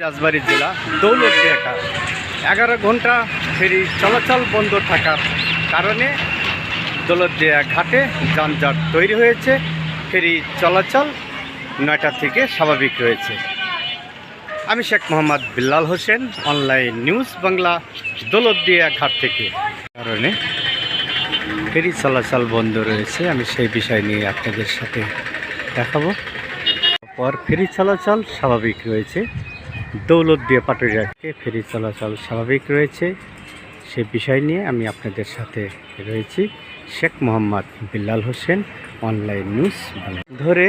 রাজবাড়ী জেলা দৌলতদিয়া ঘাট 11 ঘন্টা ফেরি চলাচল বন্ধ থাকার কারণে দৌলতদিয়া ঘাটে যানজট তৈরি হয়েছে। ফেরি চলাচল 9টা থেকে স্বাভাবিক রয়েছে। আমি শেখ মোহাম্মদ বিল্লাল হোসেন, অনলাইন নিউজ বাংলা, দৌলতদিয়া ঘাট থেকে। কারণে ফেরি চলাচল বন্ধ রয়েছে, আমি সেই বিষয় নিয়ে আপনাদের সাথে দেখাবো। পর ফেরি চলাচল স্বাভাবিক রয়েছে। দৌলতদিয়া পাটুরিয়াতে ফেরি চলাচল স্বাভাবিক রয়েছে, সেই বিষয় নিয়ে আমি আপনাদের সাথে রয়েছি। শেখ মোহাম্মদ বিল্লাল হোসেন, অনলাইন নিউজ ধরে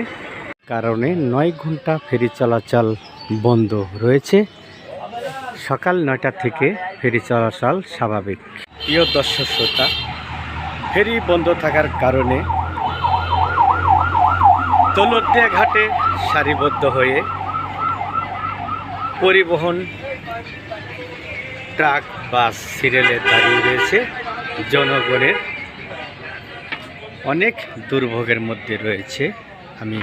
কারণে 9 ঘন্টা ফেরি চলাচল বন্ধ রয়েছে। সকাল 9টা থেকে ফেরি চলাচল স্বাভাবিক। প্রিয় দর্শক শ্রোতা, ফেরি বন্ধ থাকার কারণে দৌলতদিয়া ঘাটে সারিবদ্ধ হয়ে পরিবহন ট্রাক, বাস সিরিয়ালে দাঁড়িয়ে রয়েছে। জনগণের অনেক দুর্ভোগের মধ্যে রয়েছে। আমি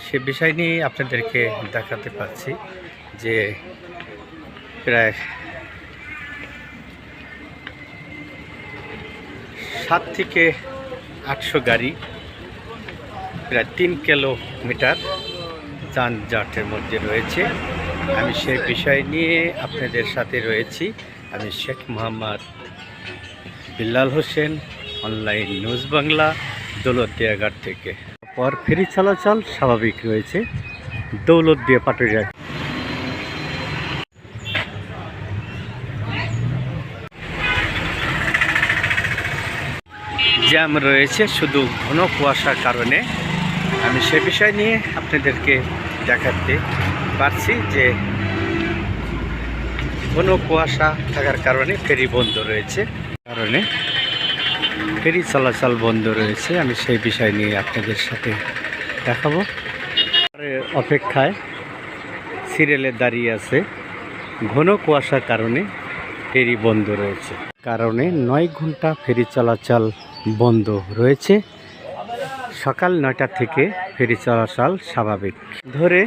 সে বিষয় নিয়ে আপনাদেরকে দেখাতে পাচ্ছি যে প্রায় 7 থেকে 800 গাড়ি প্রায় 3 কিলোমিটার যানজটের মধ্যে রয়েছে। আমি সেই বিষয় নিয়ে আপনাদের সাথে রয়েছি। আমি শেখ মোহাম্মদ বিল্লাল হোসেন, অনলাইন নিউজ বাংলা, দৌলতদিয়া ঘাট থেকে। পর ফেরি চলাচল স্বাভাবিক রয়েছে। দৌলতদিয়া পাটুরিয়া জ্যাম রয়েছে শুধু ঘন কুয়াশার কারণে। আমি সে বিষয় নিয়ে আপনাদেরকে দেখাতে পারছি যে ঘন কুয়াশা থাকার কারণে ফেরি বন্ধ রয়েছে। কারণে ফেরি চলাচল বন্ধ রয়েছে, আমি সেই বিষয় নিয়ে আপনাদের সাথে দেখাবো। অপেক্ষায় সিরিয়ালে দাঁড়িয়ে আছে। ঘন কুয়াশার কারণে ফেরি বন্ধ রয়েছে। কারণে 9 ঘন্টা ফেরি চলাচল বন্ধ রয়েছে। সকাল 9টা থেকে ফেরি চলাচল স্বাভাবিক ধরে